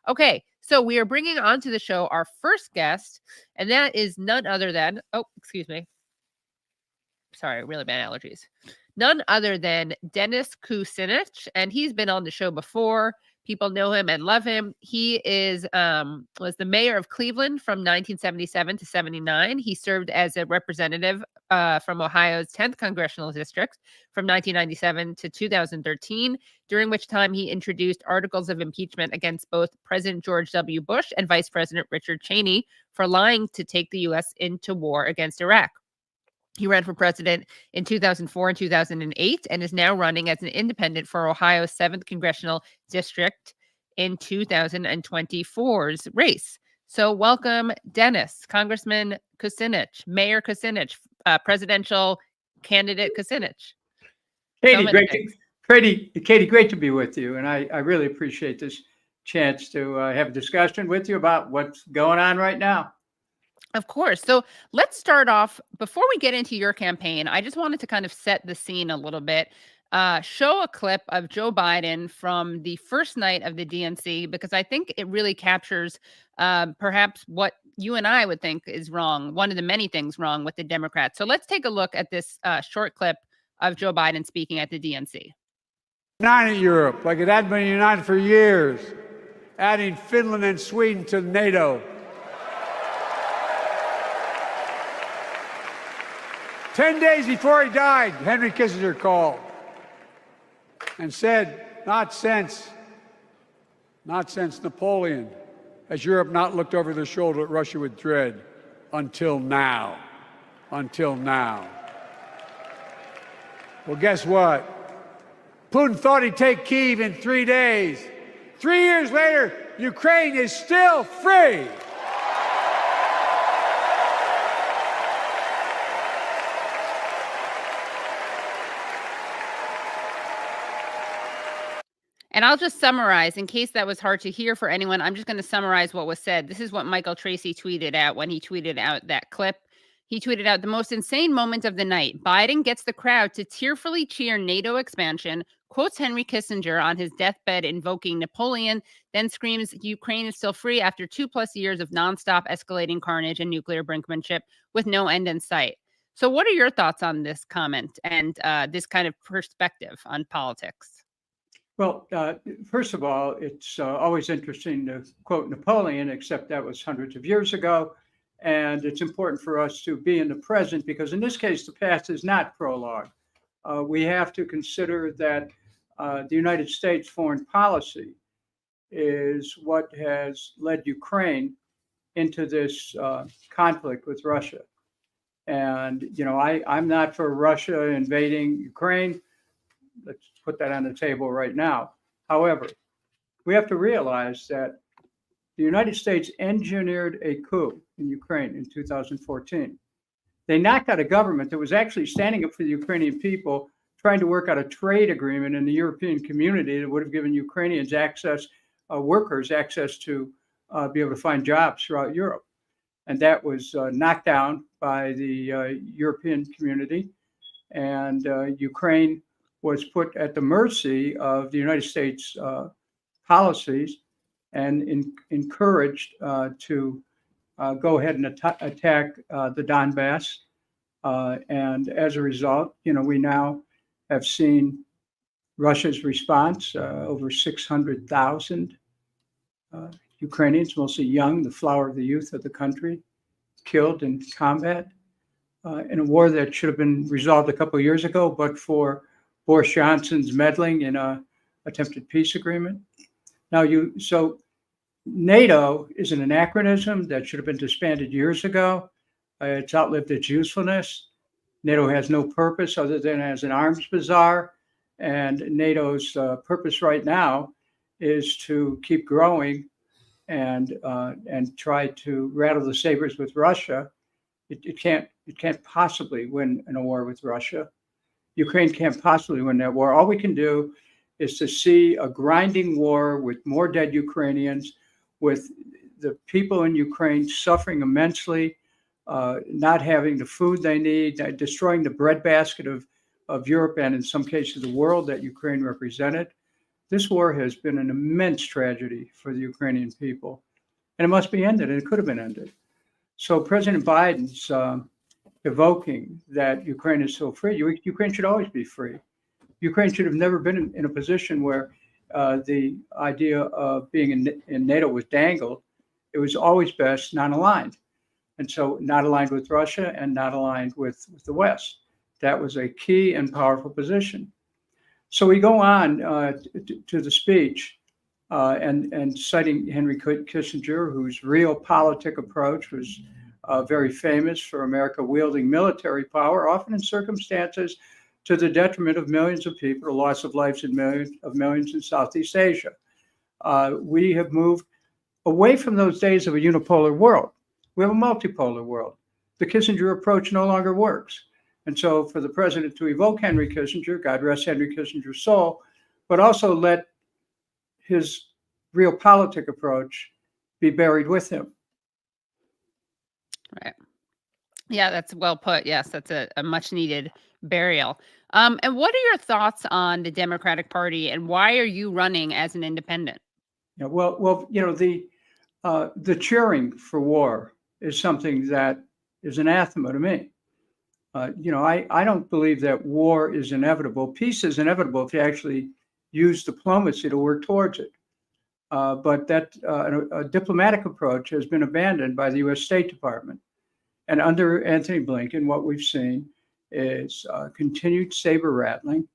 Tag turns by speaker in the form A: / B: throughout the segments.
A: Okay, so we are bringing onto the show our first guest, and that is none other than, oh, excuse me. Sorry, really bad allergies. None other than Dennis Kucinich, and he's been on the show before. People know him and love him. He was the mayor of Cleveland from 1977 to 79. He served as a representative from Ohio's 10th congressional district from 1997 to 2013, during which time he introduced articles of impeachment against both President George W. Bush and Vice President Richard Cheney for lying to take the U.S. into war against Iraq. He ran for president in 2004 and 2008 and is now running as an independent for Ohio's 7th congressional district in 2024's race. So welcome, Dennis, Congressman Kucinich, Mayor Kucinich, presidential candidate Kucinich.
B: Katie, great to be with you. And I really appreciate this chance to have a discussion with you about what's going on right now.
A: Of course. So let's start off. Before we get into your campaign, I just wanted to kind of set the scene a little bit. Show a clip of Joe Biden from the first night of the DNC, because I think it really captures perhaps what you and I would think is wrong, one of the many things wrong with the Democrats. So let's take a look at this short clip of Joe Biden speaking at the DNC.
C: United Europe, like it had been united for years, adding Finland and Sweden to NATO. 10 days before he died, Henry Kissinger called and said, not since Napoleon has Europe not looked over their shoulder at Russia with dread until now. Until now. Well, guess what? Putin thought he'd take Kyiv in 3 days. 3 years later, Ukraine is still free.
A: And I'll just summarize, in case that was hard to hear for anyone, I'm just going to summarize what was said. This is what Michael Tracy tweeted out when he tweeted out that clip. He tweeted out, the most insane moment of the night. Biden gets the crowd to tearfully cheer NATO expansion, quotes Henry Kissinger on his deathbed invoking Napoleon, then screams Ukraine is still free after 2+ years of nonstop escalating carnage and nuclear brinkmanship with no end in sight. So what are your thoughts on this comment and this kind of perspective on politics?
B: Well, first of all, it's always interesting to quote Napoleon, except that was hundreds of years ago. And it's important for us to be in the present because in this case, the past is not prologue. We have to consider that the United States foreign policy is what has led Ukraine into this conflict with Russia. And, you know, I'm not for Russia invading Ukraine. Let's put that on the table right now. However, we have to realize that the United States engineered a coup in Ukraine in 2014. They knocked out a government that was actually standing up for the Ukrainian people, trying to work out a trade agreement in the European community that would have given Ukrainians access, workers access to be able to find jobs throughout Europe. And that was knocked down by the European community. And Ukraine was put at the mercy of the United States policies and encouraged to go ahead and attack the Donbass. And as a result, you know, we now have seen Russia's response, over 600,000 Ukrainians, mostly young, the flower of the youth of the country, killed in combat in a war that should have been resolved a couple of years ago, but for Boris Johnson's meddling in a attempted peace agreement. Now, so NATO is an anachronism that should have been disbanded years ago. It's outlived its usefulness. NATO has no purpose other than as an arms bazaar. And NATO's purpose right now is to keep growing and try to rattle the sabers with Russia. It can't possibly win in a war with Russia. Ukraine can't possibly win that war. All we can do is to see a grinding war with more dead Ukrainians, with the people in Ukraine suffering immensely, not having the food they need, destroying the breadbasket of Europe and in some cases the world that Ukraine represented. This war has been an immense tragedy for the Ukrainian people, and it must be ended, and it could have been ended. So President Biden's evoking that Ukraine is so free. Ukraine should always be free. Ukraine should have never been in a position where the idea of being in NATO was dangled. It was always best non-aligned. And so not aligned with Russia and not aligned with the West. That was a key and powerful position. So we go on to the speech and citing Henry Kissinger, whose realpolitik approach was very famous for America wielding military power, often in circumstances to the detriment of millions of people, the loss of lives in millions in Southeast Asia. We have moved away from those days of a unipolar world. We have a multipolar world. The Kissinger approach no longer works. And so for the president to evoke Henry Kissinger, God rest Henry Kissinger's soul, but also let his realpolitik approach be buried with him.
A: Right. Yeah, that's well put. Yes, that's a much needed burial. And what are your thoughts on the Democratic Party, and why are you running as an independent?
B: Yeah, well, the cheering for war is something that is anathema to me. I don't believe that war is inevitable. Peace is inevitable if you actually use diplomacy to work towards it. But that a diplomatic approach has been abandoned by the U.S. State Department. And under Anthony Blinken, what we've seen is continued saber rattling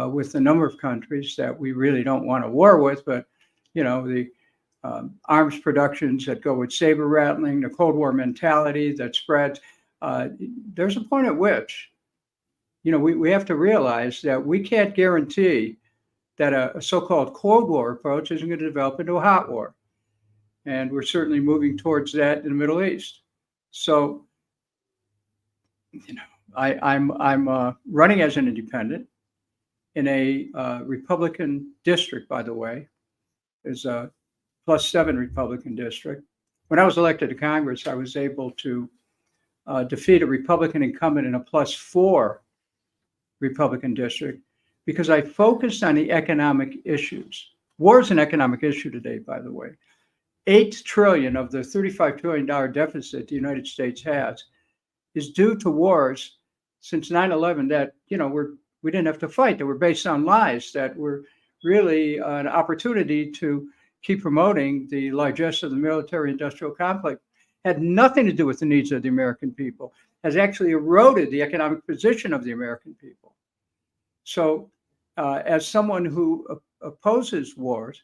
B: with a number of countries that we really don't want to war with, but the arms productions that go with saber rattling, the Cold War mentality that spreads. There's a point at which, we have to realize that we can't guarantee that a so-called Cold War approach isn't going to develop into a hot war. And we're certainly moving towards that in the Middle East. So, I'm running as an independent in a Republican district, by the way. There's a +7 Republican district. When I was elected to Congress, I was able to defeat a Republican incumbent in a +4 Republican district because I focused on the economic issues. War is an economic issue today, by the way. $8 trillion of the $35 trillion deficit the United States has is due to wars since 9/11 that, we didn't have to fight, that were based on lies, that were really an opportunity to keep promoting the largesse of the military-industrial complex. Had nothing to do with the needs of the American people, has actually eroded the economic position of the American people. So as someone who opposes wars,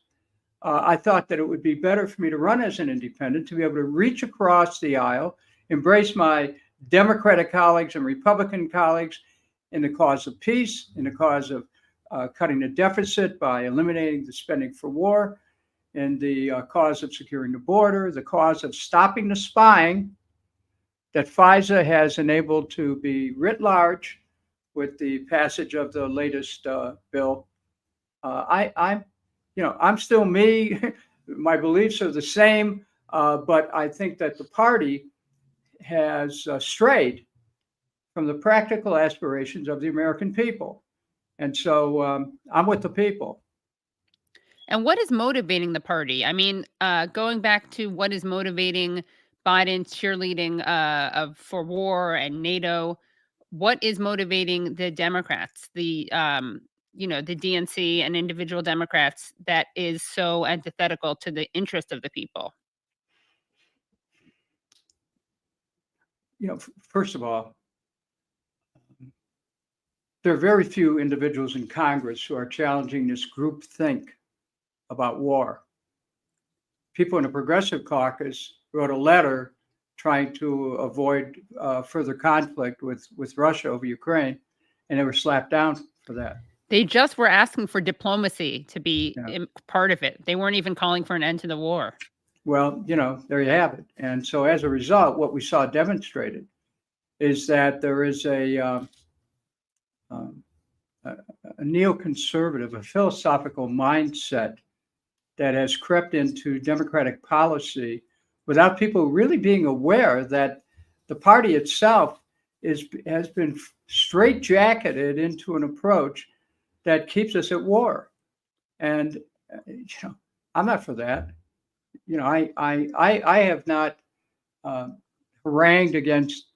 B: I thought that it would be better for me to run as an independent, to be able to reach across the aisle, embrace my Democratic colleagues and Republican colleagues in the cause of peace, in the cause of cutting the deficit by eliminating the spending for war, in the cause of securing the border, the cause of stopping the spying that FISA has enabled to be writ large with the passage of the latest bill. I'm still me. My beliefs are the same, but I think that the party has strayed from the practical aspirations of the American people. And so I'm with the people.
A: And what is motivating the party? I mean, going back to what is motivating Biden's cheerleading for war and NATO, what is motivating the Democrats, the DNC and individual Democrats that is so antithetical to the interest of the people?
B: First of all, there are very few individuals in Congress who are challenging this groupthink about war. People in the Progressive Caucus wrote a letter trying to avoid further conflict with Russia over Ukraine, and they were slapped down for that.
A: They just were asking for diplomacy to be part of it. They weren't even calling for an end to the war.
B: Well, there you have it. And so as a result, what we saw demonstrated is that there is a neoconservative, a philosophical mindset that has crept into Democratic policy without people really being aware that the party itself has been straitjacketed into an approach that keeps us at war. And I'm not for that. I have not harangued against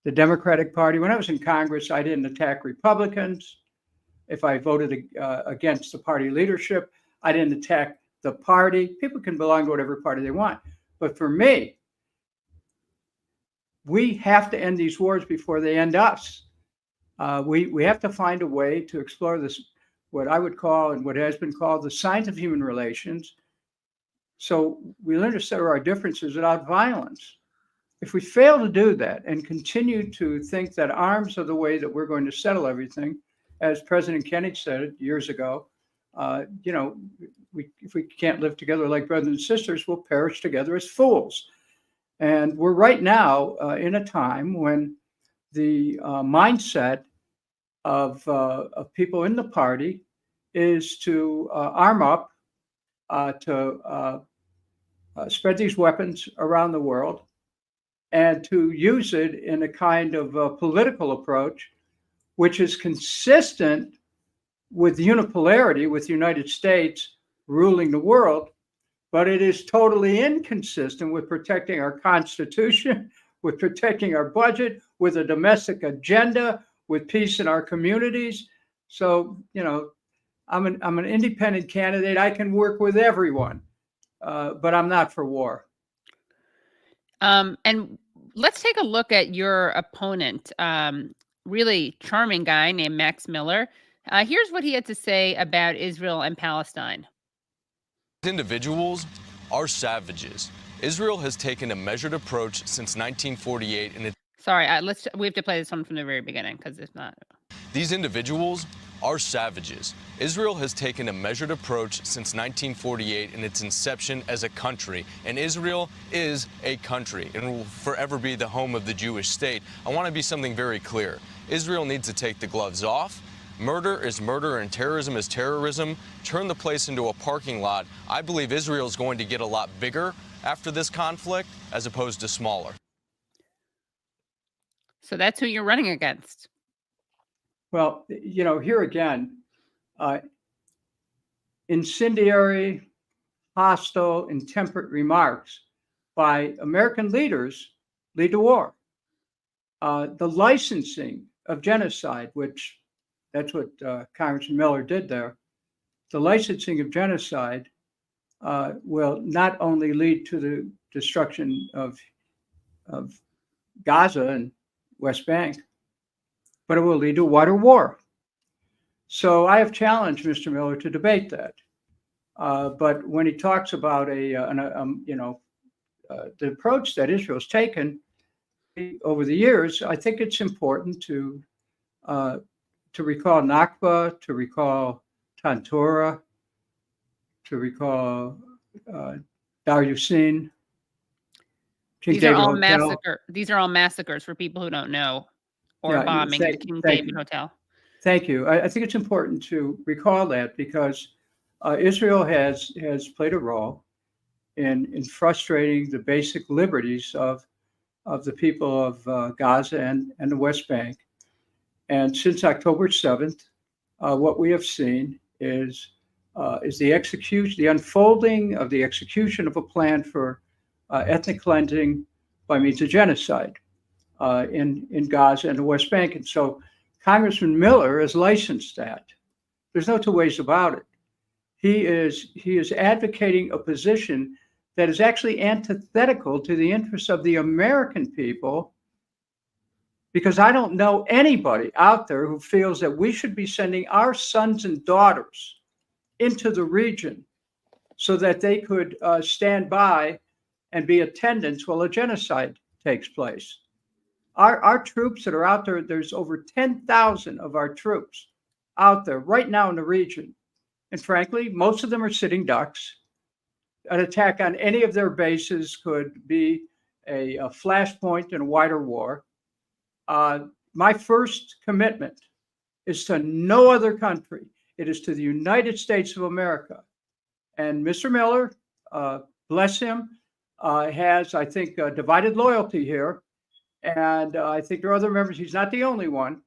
B: the Democratic Party. When I was in Congress, I didn't attack Republicans. If I voted against the party leadership, I didn't attack the party. People can belong to whatever party they want. But for me, we have to end these wars before they end us. We have to find a way to explore this, what I would call and what has been called the science of human relations. So we learn to settle our differences without violence. If we fail to do that and continue to think that arms are the way that we're going to settle everything, as President Kennedy said years ago, if we can't live together like brothers and sisters, we'll perish together as fools. And we're right now in a time when the mindset of people in the party is to arm up, to spread these weapons around the world, and to use it in a kind of political approach, which is consistent with unipolarity, with the United States ruling the world, but it is totally inconsistent with protecting our Constitution, with protecting our budget, with a domestic agenda, with peace in our communities. So, I'm an independent candidate. I can work with everyone, but I'm not for war.
A: And let's take a look at your opponent, really charming guy named Max Miller. Here's what he had to say about Israel and Palestine.
D: Individuals are savages. Israel has taken a measured approach since 1948, and
A: Sorry, we have to play this one from the very beginning because it's not.
D: These individuals are savages. Israel has taken a measured approach since 1948 in its inception as a country, and Israel is a country and will forever be the home of the Jewish state. I want to be something very clear. Israel needs to take the gloves off. Murder is murder and terrorism is terrorism. Turn the place into a parking lot. I believe Israel is going to get a lot bigger after this conflict as opposed to smaller.
A: So that's who you're running against.
B: Well, here again, incendiary, hostile, intemperate remarks by American leaders lead to war. The licensing of genocide, which that's what Congressman Miller did there, the licensing of genocide will not only lead to the destruction of Gaza and West Bank, but it will lead to a wider war. So I have challenged Mr. Miller to debate that. But when he talks about the approach that Israel's taken over the years, I think it's important to recall Nakba, to recall Tantura, to recall Dar Yussin.
A: These are all massacres for people who don't know, or bombing the King David Hotel.
B: Thank you. I think it's important to recall that because Israel has played a role in frustrating the basic liberties of the people of Gaza and the West Bank. And since October 7th, what we have seen is the unfolding of the execution of a plan for ethnic cleansing by means of genocide in Gaza and the West Bank. And so Congressman Miller has licensed that. There's no two ways about it. He is advocating a position that is actually antithetical to the interests of the American people, because I don't know anybody out there who feels that we should be sending our sons and daughters into the region so that they could stand by and be attendants while a genocide takes place. Our troops that are out there, there's over 10,000 of our troops out there right now in the region. And frankly, most of them are sitting ducks. An attack on any of their bases could be a flashpoint in a wider war. My first commitment is to no other country. It is to the United States of America. And Mr. Miller, bless him, has, I think, divided loyalty here. And I think there are other members. He's not the only one,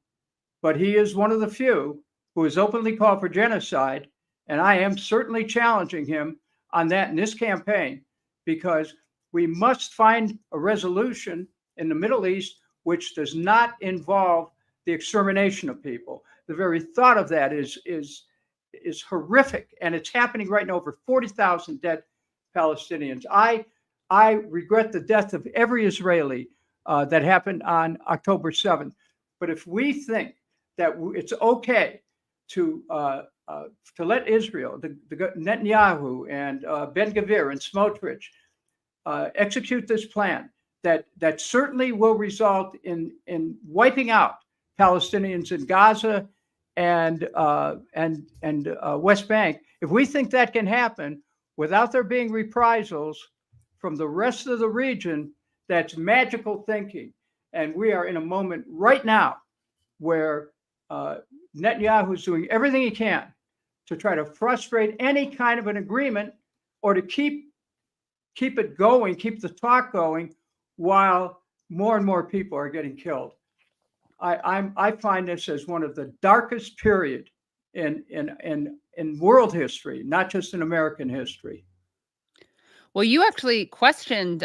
B: but he is one of the few who has openly called for genocide And I am certainly challenging him on that in this campaign, because we must find a resolution in the Middle East which does not involve the extermination of people. The very thought of that is horrific, and it's happening right now. Over 40,000 dead Palestinians. I regret the death of every Israeli that happened on October 7th. But if we think that it's okay to let Israel, the Netanyahu and Ben Gvir and Smotrich execute this plan that certainly will result in wiping out Palestinians in Gaza and West Bank. If we think that can happen without there being reprisals from the rest of the region, that's magical thinking. And we are in a moment right now where Netanyahu is doing everything he can to try to frustrate any kind of an agreement, or to keep it going, keep the talk going, while more and more people are getting killed. I find this as one of the darkest period in world history, not just in American history.
A: Well, you actually questioned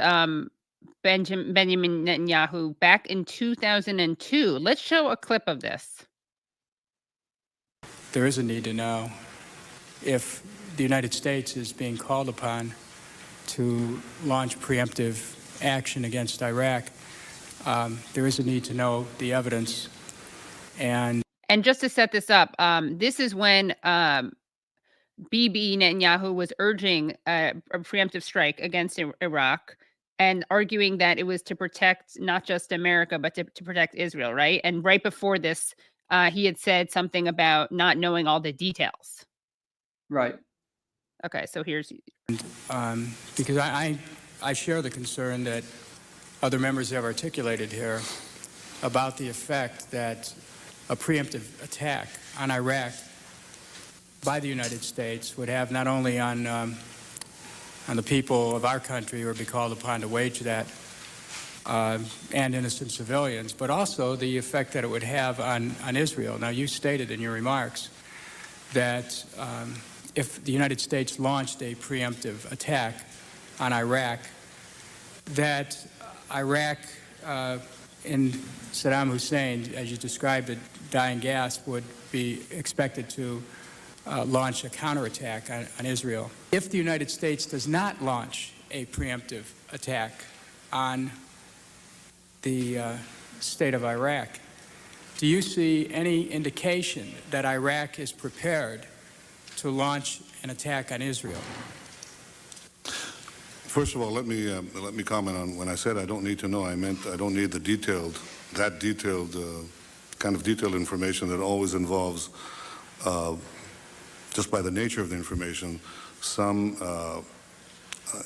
A: Benjamin Netanyahu back in 2002. Let's show a clip of this.
E: There is a need to know if the United States is being called upon to launch preemptive action against Iraq. There is a need to know the evidence. And
A: just to set this up, this is when Bibi Netanyahu was urging a preemptive strike against Iraq, and arguing that it was to protect not just America, but to protect Israel, right? And right before this, he had said something about not knowing all the details.
B: Right.
A: Okay, so here's...
E: because I share the concern that other members have articulated here about the effect that a preemptive attack on Iraq by the United States would have not only on the people of our country who would be called upon to wage that, and innocent civilians, but also the effect that it would have on Israel. Now, you stated in your remarks that if the United States launched a preemptive attack on Iraq, that Iraq in Saddam Hussein, as you described it, dying gasp, would be expected to launch a counterattack on Israel. If the United States does not launch a preemptive attack on the state of Iraq, do you see any indication that Iraq is prepared to launch an attack on Israel?
F: First of all, let me comment on when I said I don't need to know. I meant I don't need that detailed kind of detailed information that always involves, just by the nature of the information, some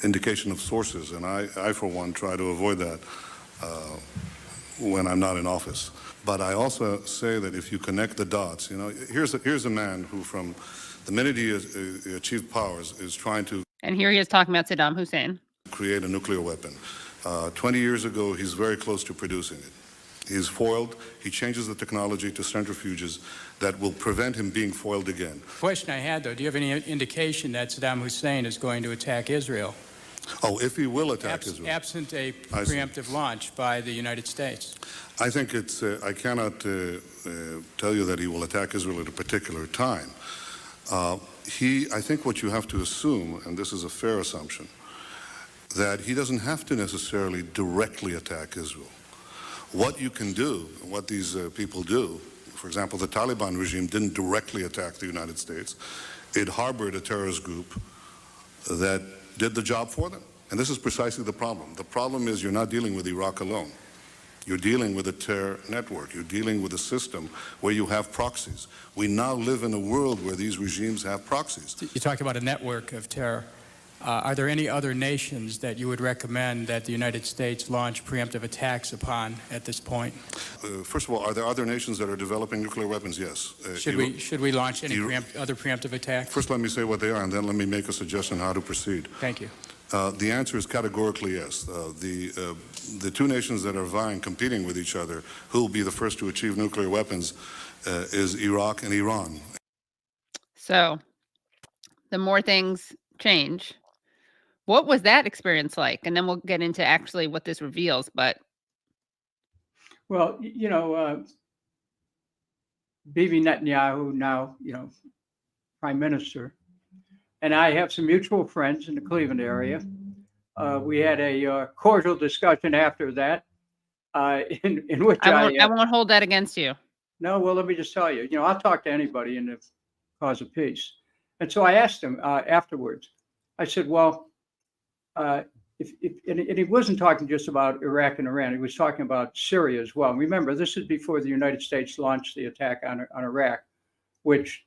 F: indication of sources. And I, for one, try to avoid that when I'm not in office. But I also say that if you connect the dots, you know, here's a man who, from the minute he achieved powers, is trying to...
A: And here he is talking about Saddam Hussein.
F: ...create a nuclear weapon. 20 years ago, he's very close to producing it. He's foiled. He changes the technology to centrifuges that will prevent him being foiled again.
E: The question I had, though, do you have any indication that Saddam Hussein is going to attack Israel?
F: Oh, if he will attack Israel.
E: Absent a preemptive launch by the United States.
F: I think it's, I cannot tell you that he will attack Israel at a particular time. I think what you have to assume, and this is a fair assumption, that he doesn't have to necessarily directly attack Israel. What you can do, what these people do, for example, the Taliban regime didn't directly attack the United States. It harbored a terrorist group that did the job for them. And this is precisely the problem. The problem is you're not dealing with Iraq alone. You're dealing with a terror network. You're dealing with a system where you have proxies. We now live in a world where these regimes have proxies.
E: You talk about a network of terror. Are there any other nations that you would recommend that the United States launch preemptive attacks upon at this point?
F: First of all, are there other nations that are developing nuclear weapons? Yes.
E: Should we launch any other preemptive attacks?
F: First, let me say what they are, and then let me make a suggestion how to proceed.
E: Thank you.
F: The answer is categorically yes. The two nations that are vying, competing with each other, who will be the first to achieve nuclear weapons, is Iraq and Iran.
A: So the more things change. What was that experience like? And then we'll get into actually what this reveals. But
B: Well, Bibi Netanyahu, now, prime minister, and I have some mutual friends in the Cleveland area. We had a cordial discussion after that, in which
A: I won't hold that against you.
B: no, well, let me just tell you, I'll talk to anybody in the cause of peace. And so I asked him afterwards, I said, well, and he wasn't talking just about Iraq and Iran, he was talking about Syria as well. And remember, this is before the United States launched the attack on Iraq, which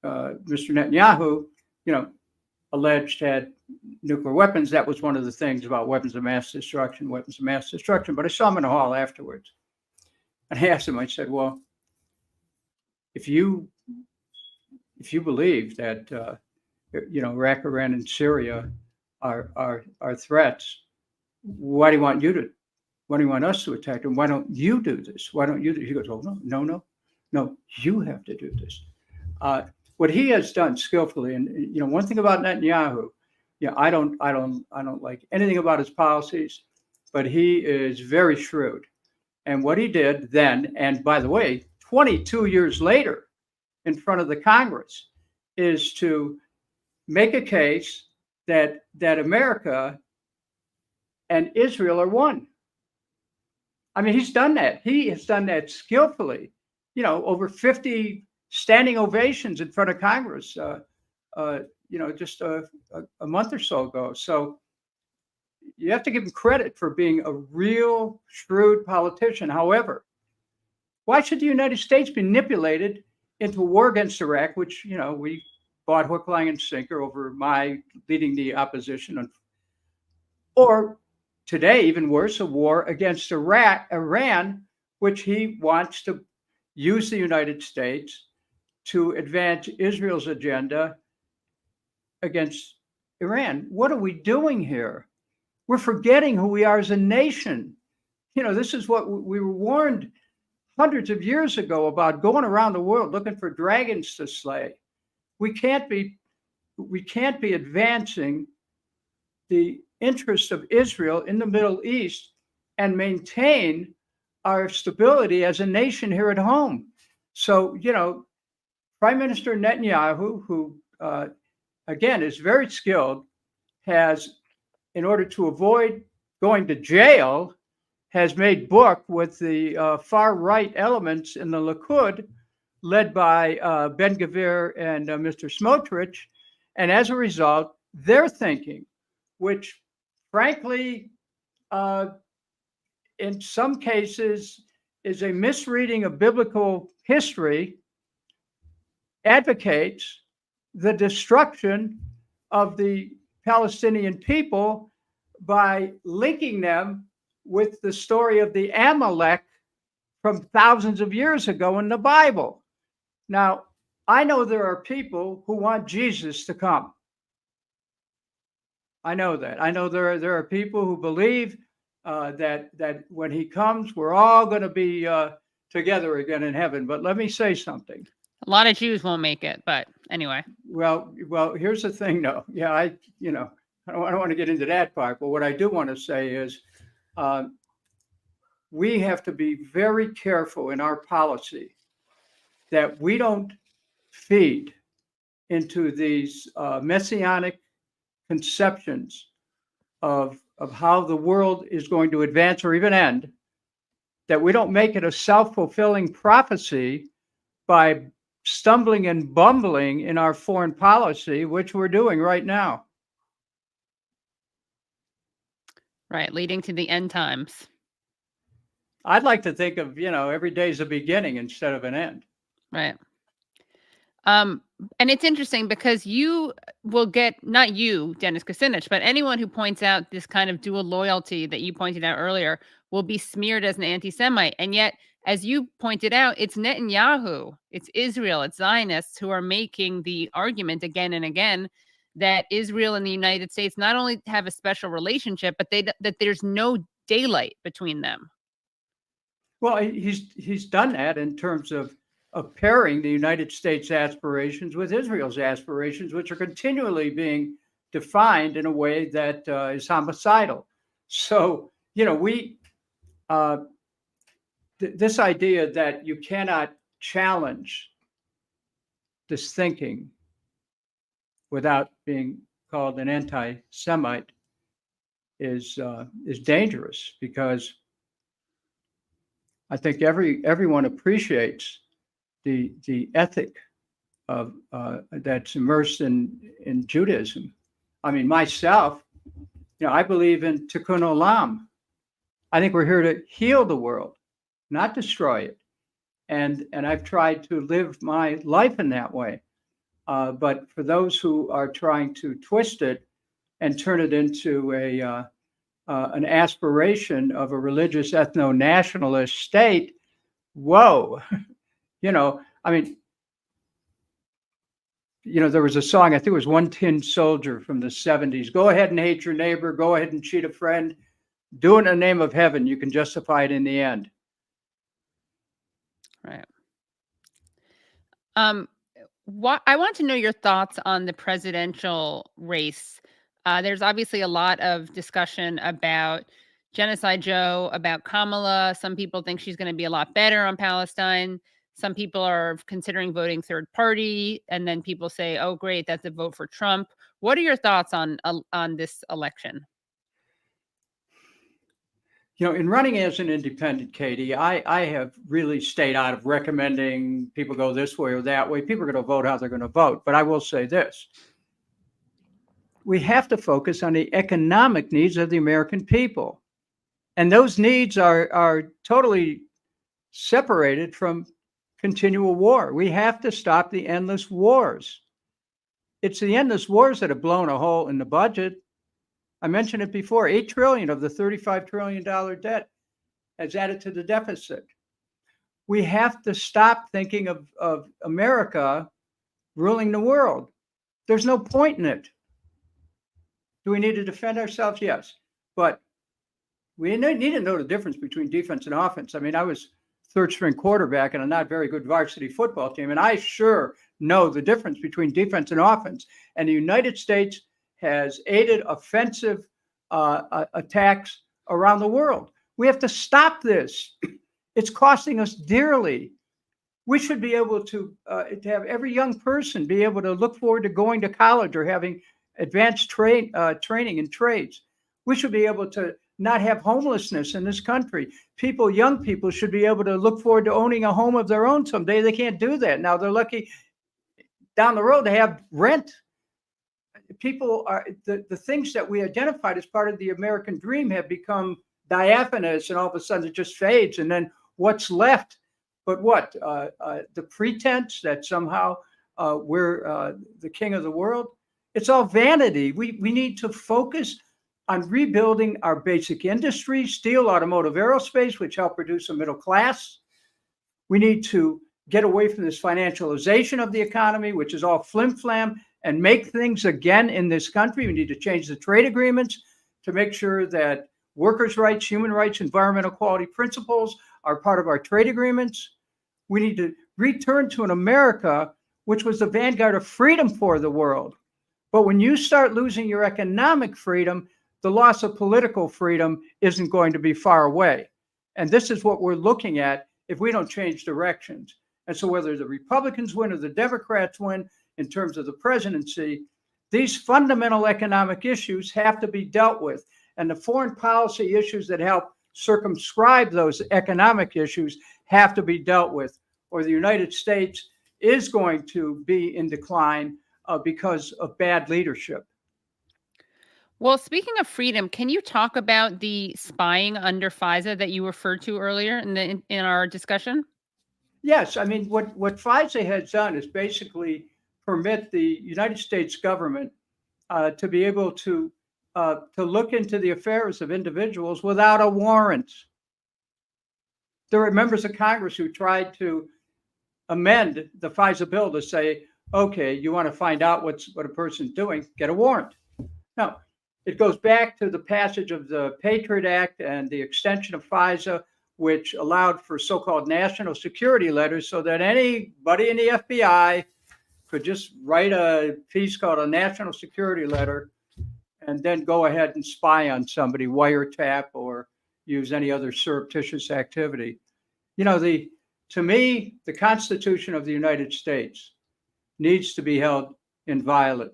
B: Mr. Netanyahu, alleged had nuclear weapons. That was one of the things about weapons of mass destruction. But I saw him in the hall afterwards. And I asked him, I said, well, if you believe that, Iraq, Iran, and Syria are threats, why do you want us to attack them? Why don't you do this? Why don't you do? He goes, oh, no, you have to do this. What he has done skillfully, and one thing about Netanyahu, I don't like anything about his policies, but he is very shrewd. And what he did then, and by the way, 22 years later, in front of the Congress, is to make a case that America and Israel are one. I mean, he's done that. He has done that skillfully. Over 50 standing ovations in front of Congress, just a month or so ago. So you have to give him credit for being a real shrewd politician. However, why should the United States be manipulated into a war against Iraq, which, we bought hook, line, and sinker over my leading the opposition, or today, even worse, a war against Iran, which he wants to use the United States to advance Israel's agenda against Iran. What are we doing here? We're forgetting who we are as a nation. This is what we were warned hundreds of years ago about, going around the world looking for dragons to slay. We can't be advancing the interests of Israel in the Middle East and maintain our stability as a nation here at home. So, Prime Minister Netanyahu, who, again, is very skilled, has, in order to avoid going to jail, has made book with the far-right elements in the Likud, led by Ben-Gvir and Mr. Smotrich. And as a result, their thinking, which, frankly, in some cases is a misreading of biblical history, advocates the destruction of the Palestinian people by linking them with the story of the Amalek from thousands of years ago in the Bible. Now, I know there are people who want Jesus to come. I know that. I know there are people who believe that when he comes, we're all going to be together again in heaven. But let me say something.
A: A lot of Jews won't make it, but anyway.
B: Well, here's the thing, though. Yeah, I don't want to get into that part, but what I do want to say is we have to be very careful in our policy that we don't feed into these messianic conceptions of how the world is going to advance or even end, that we don't make it a self-fulfilling prophecy by stumbling and bumbling in our foreign policy, which we're doing right now.
A: Right, leading to the end times.
B: I'd like to think of, every day's a beginning instead of an end.
A: Right. And it's interesting because you will get, not you, Dennis Kucinich, but anyone who points out this kind of dual loyalty that you pointed out earlier will be smeared as an anti-Semite. And yet, as you pointed out, it's Netanyahu, it's Israel, it's Zionists who are making the argument again and again that Israel and the United States not only have a special relationship, but that there's no daylight between them.
B: Well, he's done that in terms of of pairing the United States aspirations with Israel's aspirations, which are continually being defined in a way that is homicidal. So, this idea that you cannot challenge this thinking without being called an anti-Semite is dangerous, because I think everyone appreciates the ethic of that's immersed in Judaism. I mean, myself, I believe in tikkun olam. I think we're here to heal the world, not destroy it. And I've tried to live my life in that way. But for those who are trying to twist it and turn it into an aspiration of a religious ethno-nationalist state, whoa, I mean, there was a song, I think it was One Tin Soldier from the 70s. Go ahead and hate your neighbor. Go ahead and cheat a friend. Do it in the name of heaven. You can justify it in the end.
A: Right. I want to know your thoughts on the presidential race. There's obviously a lot of discussion about Genocide Joe, about Kamala. Some people think she's going to be a lot better on Palestine. Some people are considering voting third party, and then people say, "Oh, great, that's a vote for Trump." What are your thoughts on this election?
B: In running as an independent, Katie, I have really stayed out of recommending people go this way or that way. People are going to vote how they're going to vote. But I will say this. We have to focus on the economic needs of the American people. And those needs are totally separated from continual war. We have to stop the endless wars. It's the endless wars that have blown a hole in the budget. I mentioned it before, $8 trillion of the $35 trillion debt has added to the deficit. We have to stop thinking of America ruling the world. There's no point in it. Do we need to defend ourselves? Yes. But we need to know the difference between defense and offense. I mean, I was third string quarterback in a not very good varsity football team, and I sure know the difference between defense and offense. And the United States has aided offensive attacks around the world. We have to stop this. It's costing us dearly. We should be able to have every young person be able to look forward to going to college or having advanced training in trades. We should be able to not have homelessness in this country. Young people should be able to look forward to owning a home of their own someday. They can't do that now. They're lucky down the road to have rent. People are the things that we identified as part of the American dream have become diaphanous, and all of a sudden it just fades. And then what's left? But what? The pretense that somehow we're the king of the world. It's all vanity. We need to focus on rebuilding our basic industries, steel, automotive, aerospace, which help produce a middle class. We need to get away from this financialization of the economy, which is all flim-flam, and make things again in this country. We need to change the trade agreements to make sure that workers' rights, human rights, environmental quality principles are part of our trade agreements. We need to return to an America which was the vanguard of freedom for the world. But when you start losing your economic freedom, the loss of political freedom isn't going to be far away. And this is what we're looking at if we don't change directions. And so whether the Republicans win or the Democrats win in terms of the presidency, these fundamental economic issues have to be dealt with. And the foreign policy issues that help circumscribe those economic issues have to be dealt with, or the United States is going to be in decline because of bad leadership.
A: Well, speaking of freedom, can you talk about the spying under FISA that you referred to earlier in our discussion?
B: Yes, I mean, what FISA has done is basically permit the United States government to be able to look into the affairs of individuals without a warrant. There are members of Congress who tried to amend the FISA bill to say, okay, you want to find out what a person's doing, get a warrant. No, it goes back to the passage of the Patriot Act and the extension of FISA, which allowed for so-called national security letters so that anybody in the FBI could just write a piece called a national security letter and then go ahead and spy on somebody, wiretap, or use any other surreptitious activity. To me, the Constitution of the United States needs to be held inviolate.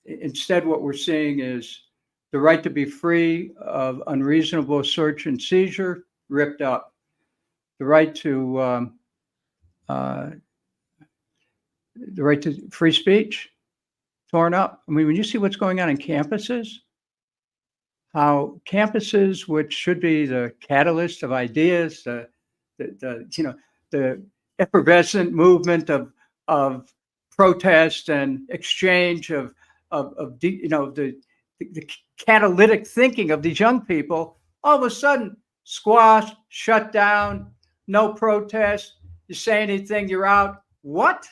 B: Instead, what we're seeing is the right to be free of unreasonable search and seizure ripped up. The right to free speech torn up. I mean, when you see what's going on in campuses, how campuses, which should be the catalyst of ideas, the effervescent movement of protest and exchange of the catalytic thinking of these young people, all of a sudden squashed, shut down, no protest. You say anything, you're out. What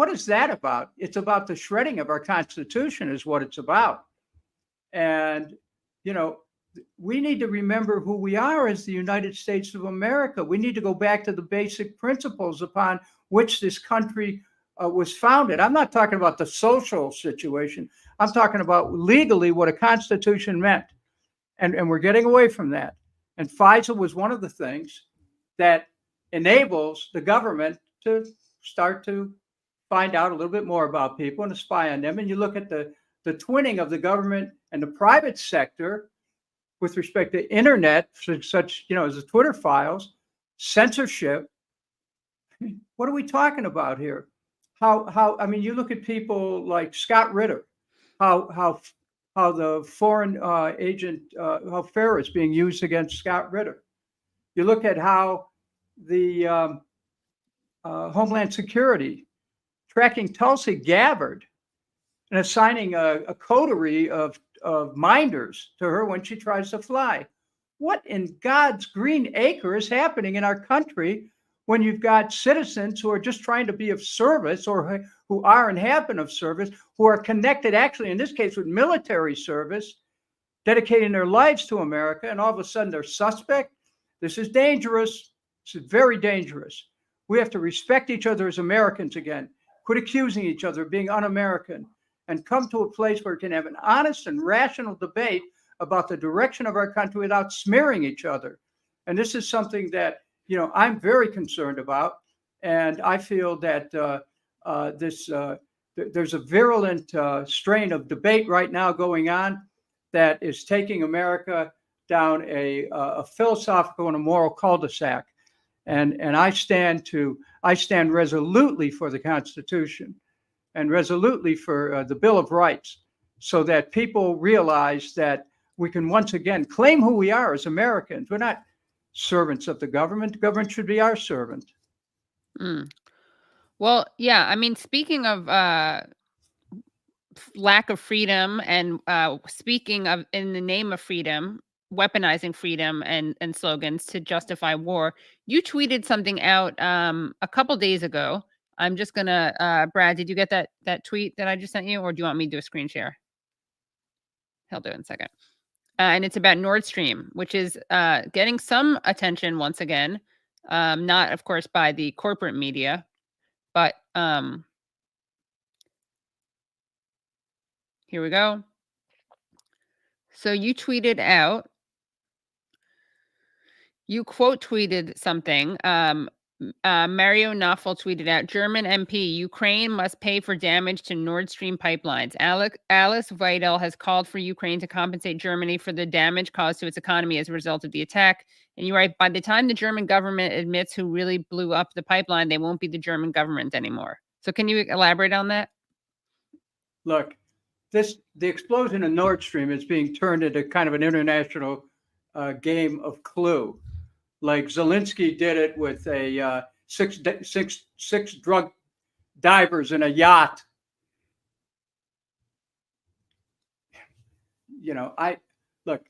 B: is that about? It's about the shredding of our Constitution is what it's about. And, we need to remember who we are as the United States of America. We need to go back to the basic principles upon which this country was founded. I'm not talking about the social situation. I'm talking about legally what a constitution meant. And we're getting away from that. And FISA was one of the things that enables the government to start to find out a little bit more about people and to spy on them. And you look at the twinning of the government and the private sector with respect to internet, such as the Twitter files, censorship. What are we talking about here? I mean, you look at people like Scott Ritter, how the foreign agent, how FARA is being used against Scott Ritter. You look at how the Homeland Security tracking Tulsi Gabbard and assigning a coterie of minders to her when she tries to fly. What in God's green acre is happening in our country when you've got citizens who are just trying to be of service, or who are and have been of service, who are connected actually in this case with military service, dedicating their lives to America, and all of a sudden they're suspect? This is dangerous. This is very dangerous. We have to respect each other as Americans again, quit accusing each other of being un-American, and come to a place where we can have an honest and rational debate about the direction of our country without smearing each other. And this is something that, I'm very concerned about. And I feel that there's a virulent strain of debate right now going on that is taking America down a philosophical and a moral cul-de-sac. And I stand resolutely for the Constitution and resolutely for the Bill of Rights, so that people realize that we can once again claim who we are as Americans. We're not servants of the government. The government should be our servant.
A: Well, yeah. I mean, speaking of lack of freedom and speaking of in the name of freedom, weaponizing freedom and slogans to justify war, you tweeted something out a couple days ago. I'm just gonna, Brad, did you get that tweet that I just sent you, or do you want me to do a screen share? He'll do it in a second. And it's about Nord Stream, which is getting some attention once again, not of course by the corporate media, but here we go. So you tweeted out, you quote tweeted something. Mario Naffel tweeted out, German MP, Ukraine must pay for damage to Nord Stream pipelines. Alice Weidel has called for Ukraine to compensate Germany for the damage caused to its economy as a result of the attack. And you write, by the time the German government admits who really blew up the pipeline, they won't be the German government anymore. So can you elaborate on that?
B: Look, the explosion in Nord Stream is being turned into kind of an international game of Clue. Like Zelensky did it with a six drug divers in a yacht. Look,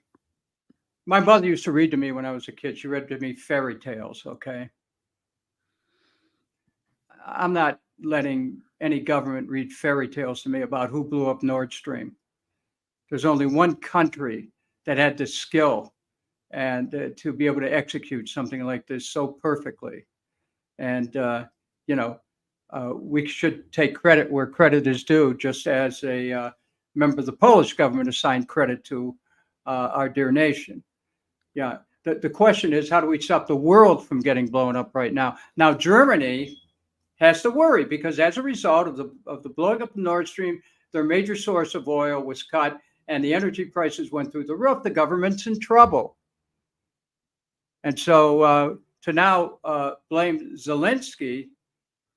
B: my mother used to read to me when I was a kid. She read to me fairy tales, okay? I'm not letting any government read fairy tales to me about who blew up Nord Stream. There's only one country that had the skill and to be able to execute something like this so perfectly. And, we should take credit where credit is due, just as a member of the Polish government assigned credit to our dear nation. Yeah. The question is, how do we stop the world from getting blown up right now? Now, Germany has to worry because as a result of the blowing up of Nord Stream, their major source of oil was cut and the energy prices went through the roof. The government's in trouble. And so to now blame Zelensky,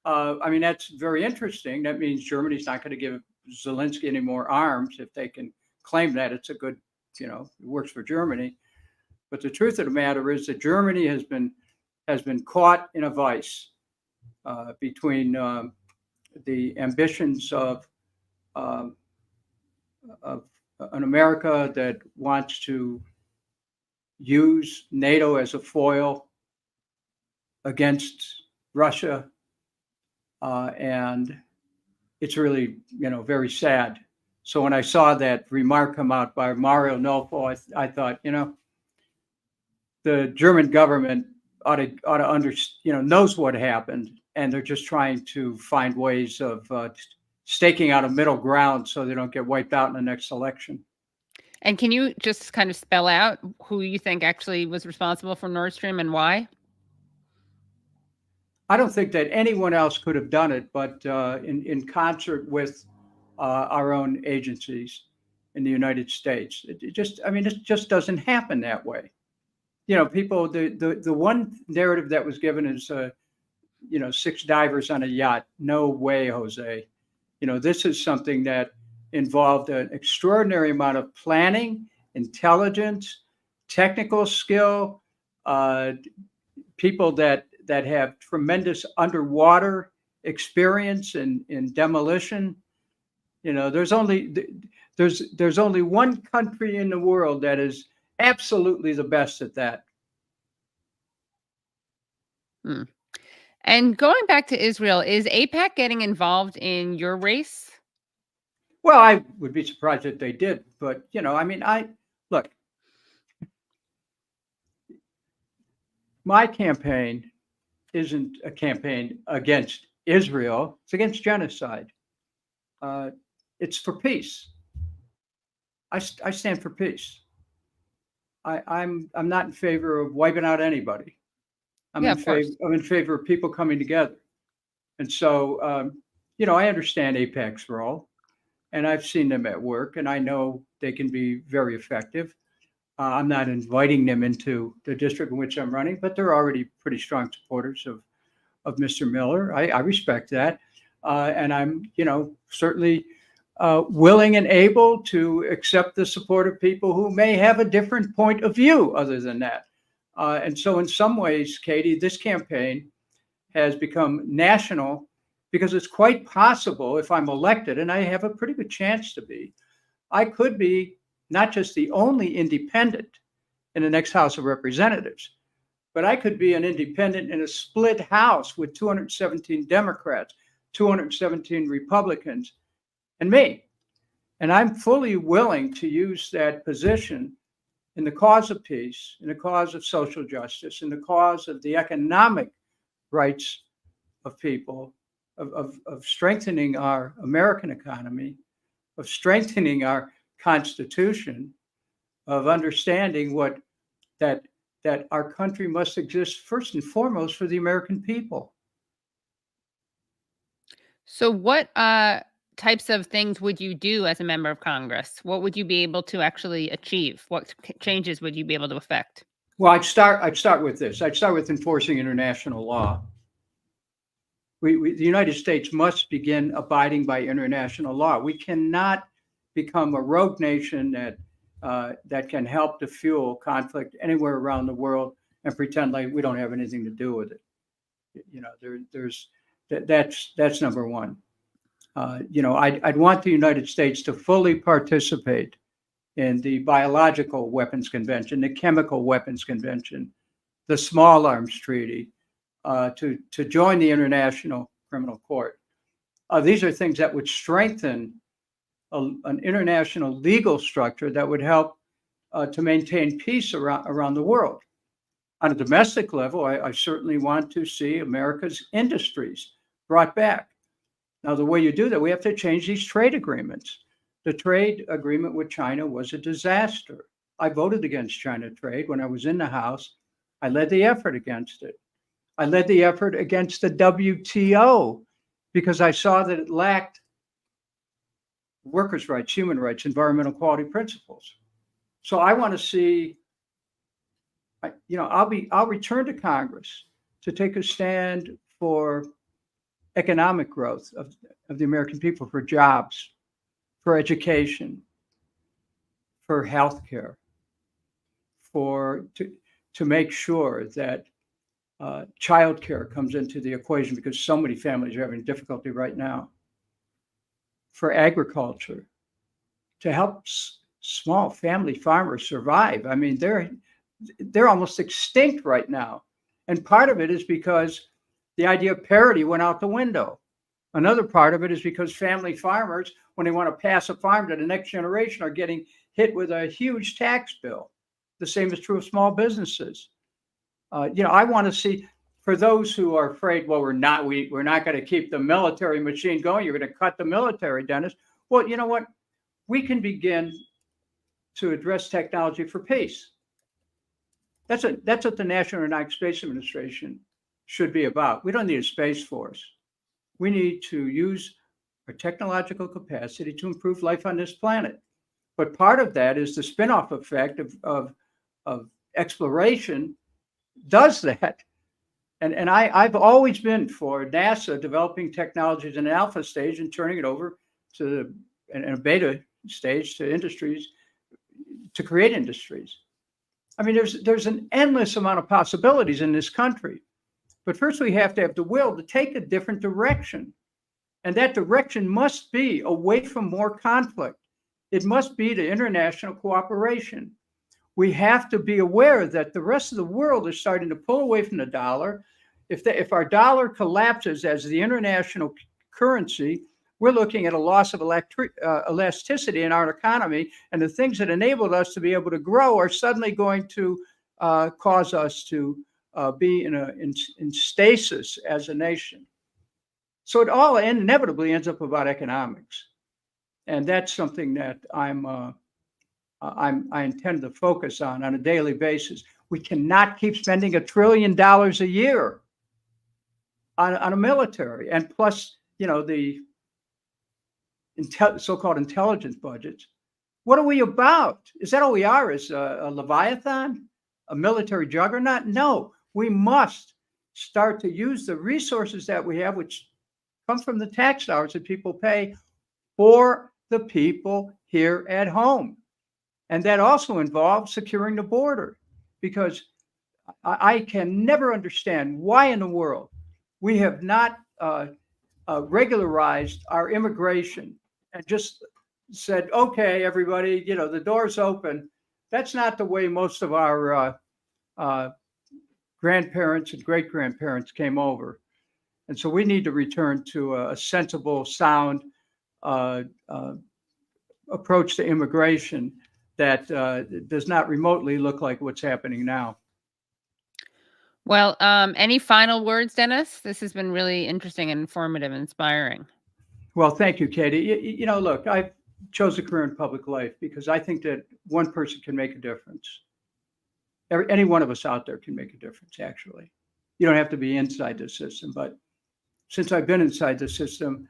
B: that's very interesting. That means Germany's not going to give Zelensky any more arms if they can claim that. It's a good, it works for Germany. But the truth of the matter is that Germany has been caught in a vice between the ambitions of an America that wants to use NATO as a foil against Russia, and it's really very sad. So when I saw that remark come out by Mario Nolfo, I thought, the German government ought to knows what happened, and they're just trying to find ways of staking out a middle ground so they don't get wiped out in the next election.
A: And can you just kind of spell out who you think actually was responsible for Nord Stream and why?
B: I don't think that anyone else could have done it, but in concert with our own agencies in the United States. It just doesn't happen that way. People, the one narrative that was given is, 6 divers on a yacht. No way, Jose. This is something that involved an extraordinary amount of planning, intelligence, technical skill, people that have tremendous underwater experience in demolition. There's only one country in the world that is absolutely the best at that.
A: And going back to Israel, is AIPAC getting involved in your race?
B: Well, I would be surprised if they did, but look, my campaign isn't a campaign against Israel. It's against genocide. It's for peace. I stand for peace. I'm not in favor of wiping out anybody. I'm in favor of people coming together. And so, I understand AIPAC's role, and I've seen them at work, and I know they can be very effective. I'm not inviting them into the district in which I'm running, but they're already pretty strong supporters of Mr. Miller. I respect that. And I'm, certainly willing and able to accept the support of people who may have a different point of view other than that. And so in some ways, Katie, this campaign has become national because it's quite possible if I'm elected, and I have a pretty good chance to be, I could be not just the only independent in the next House of Representatives, but I could be an independent in a split House with 217 Democrats, 217 Republicans, and me. And I'm fully willing to use that position in the cause of peace, in the cause of social justice, in the cause of the economic rights of people, of strengthening our American economy, of strengthening our Constitution, of understanding that our country must exist first and foremost for the American people.
A: So what types of things would you do as a member of Congress? What would you be able to actually achieve? What changes would you be able to affect?
B: Well, I'd start with this. I'd start with enforcing international law. The United States must begin abiding by international law. We cannot become a rogue nation that can help to fuel conflict anywhere around the world and pretend like we don't have anything to do with it. That's number one. I'd want the United States to fully participate in the Biological Weapons Convention, the Chemical Weapons Convention, the Small Arms Treaty, to join the International Criminal Court. These are things that would strengthen an international legal structure that would help to maintain peace around the world. On a domestic level, I certainly want to see America's industries brought back. Now, the way you do that, we have to change these trade agreements. The trade agreement with China was a disaster. I voted against China trade when I was in the House. I led the effort against it. I led the effort against the WTO because I saw that it lacked workers' rights, human rights, environmental quality principles. So I want to see, I'll return to Congress to take a stand for economic growth of the American people, for jobs, for education, for healthcare, to make sure that childcare comes into the equation because so many families are having difficulty right now, for agriculture, to help small family farmers survive. I mean, they're almost extinct right now. And part of it is because the idea of parity went out the window. Another part of it is because family farmers, when they want to pass a farm to the next generation, are getting hit with a huge tax bill. The same is true of small businesses. I want to see, for those who are afraid, well, we're not going to keep the military machine going. You're going to cut the military, Dennis. Well, you know what? We can begin to address technology for peace. That's what the National Aeronautics Space Administration should be about. We don't need a space force. We need to use our technological capacity to improve life on this planet. But part of that is the spin-off effect of exploration does that. And I've always been for NASA developing technologies in an alpha stage and turning it over to in a beta stage to industries to create industries. I mean, there's an endless amount of possibilities in this country. But first, we have to have the will to take a different direction. And that direction must be away from more conflict. It must be to international cooperation. We have to be aware that the rest of the world is starting to pull away from the dollar. If our dollar collapses as the international currency, we're looking at a loss of elasticity in our economy. And the things that enabled us to be able to grow are suddenly going to cause us to be in stasis as a nation. So it all inevitably ends up about economics. And that's something that I intend to focus on a daily basis. We cannot keep spending $1 trillion a year on a military, and plus, the so-called intelligence budgets. What are we about? Is that all we are? Is a Leviathan, a military juggernaut? No, we must start to use the resources that we have, which come from the tax dollars that people pay for the people here at home. And that also involves securing the border, because I can never understand why in the world we have not regularized our immigration and just said, okay, everybody, the door's open. That's not the way most of our grandparents and great-grandparents came over. And so we need to return to a sensible, sound approach to immigration that does not remotely look like what's happening now.
A: Well, any final words, Dennis? This has been really interesting and informative and inspiring.
B: Well, thank you, Katie. Look, I chose a career in public life because I think that one person can make a difference. Any one of us out there can make a difference, actually. You don't have to be inside the system, but since I've been inside the system,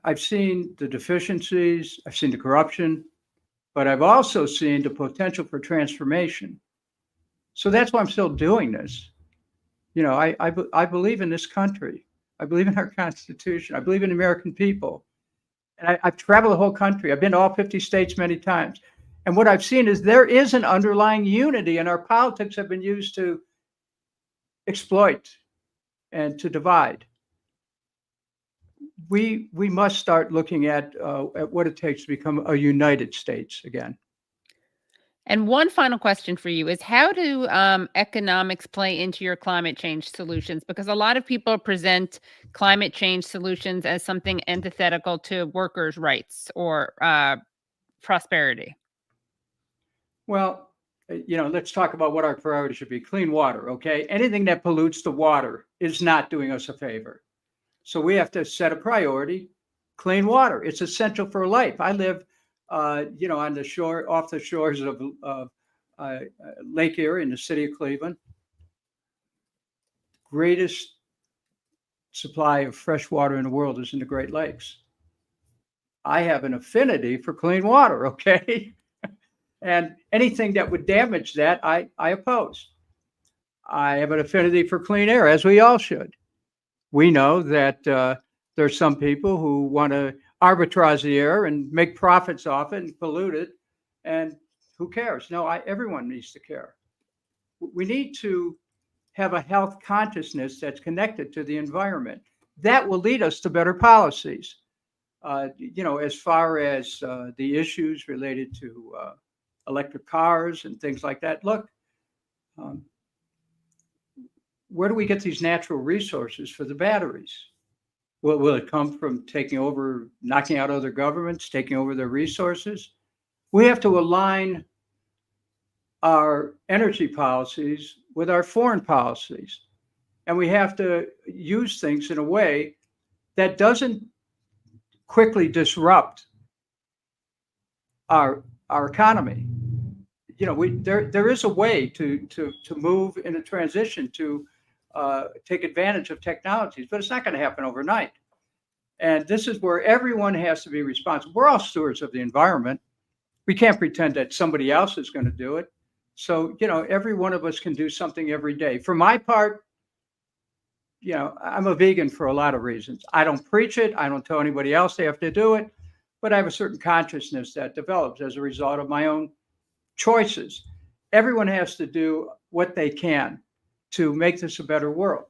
B: I've seen the deficiencies, I've seen the corruption, but I've also seen the potential for transformation. So that's why I'm still doing this. I believe in this country. I believe in our Constitution. I believe in American people. And I've traveled the whole country. I've been to all 50 states many times. And what I've seen is there is an underlying unity, and our politics have been used to exploit and to divide. We must start looking at what it takes to become a united states again.
A: And one final question for you is, how do economics play into your climate change solutions? Because a lot of people present climate change solutions as something antithetical to workers' rights or prosperity.
B: Well, let's talk about what our priority should be. Clean water, okay? Anything that pollutes the water is not doing us a favor. So we have to set a priority. Clean water. It's essential for life. I live, on the shore, off the shores of Lake Erie in the city of Cleveland. Greatest supply of fresh water in the world is in the Great Lakes. I have an affinity for clean water, okay? And anything that would damage that, I oppose. I have an affinity for clean air, as we all should. We know that there's some people who want to arbitrage the air and make profits off it and pollute it, and who cares? No, everyone needs to care. We need to have a health consciousness that's connected to the environment. That will lead us to better policies. As far as the issues related to electric cars and things like that. Look, where do we get these natural resources for the batteries? Will it come from knocking out other governments, taking over their resources? We have to align our energy policies with our foreign policies. And we have to use things in a way that doesn't quickly disrupt our economy. There is a way to move in a transition to take advantage of technologies, but it's not going to happen overnight. And this is where everyone has to be responsible. We're all stewards of the environment. We can't pretend that somebody else is going to do it. So, every one of us can do something every day. For my part, I'm a vegan for a lot of reasons. I don't preach it. I don't tell anybody else they have to do it, but I have a certain consciousness that develops as a result of my own choices. Everyone has to do what they can to make this a better world.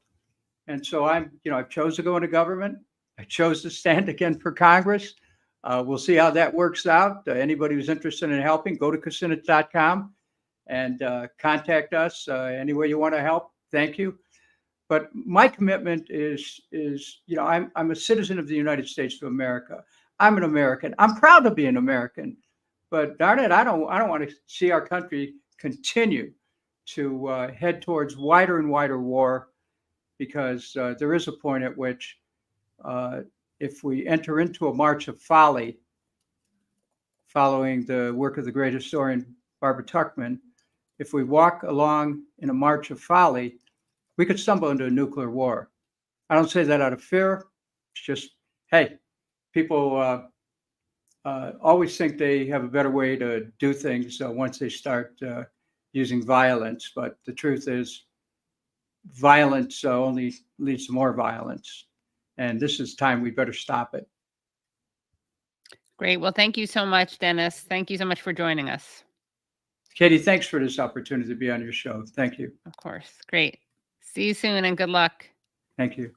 B: And so I've chose to go into government. I chose to stand again for Congress. We'll see how that works out. Anybody who's interested in helping, go to Kucinich.com and contact us any way you want to help. Thank you. But my commitment is I'm a citizen of the United States of America. I'm an American. I'm proud to be an American. But darn it, I don't want to see our country continue to head towards wider and wider war, because there is a point at which if we enter into a march of folly, following the work of the great historian Barbara Tuchman, if we walk along in a march of folly, we could stumble into a nuclear war. I don't say that out of fear. It's just, hey, people always think they have a better way to do things once they start using violence. But the truth is, violence only leads to more violence. And this is time we better stop it.
A: Great. Well, thank you so much, Dennis. Thank you so much for joining us.
B: Katie, thanks for this opportunity to be on your show. Thank you.
A: Of course. Great. See you soon and good luck.
B: Thank you.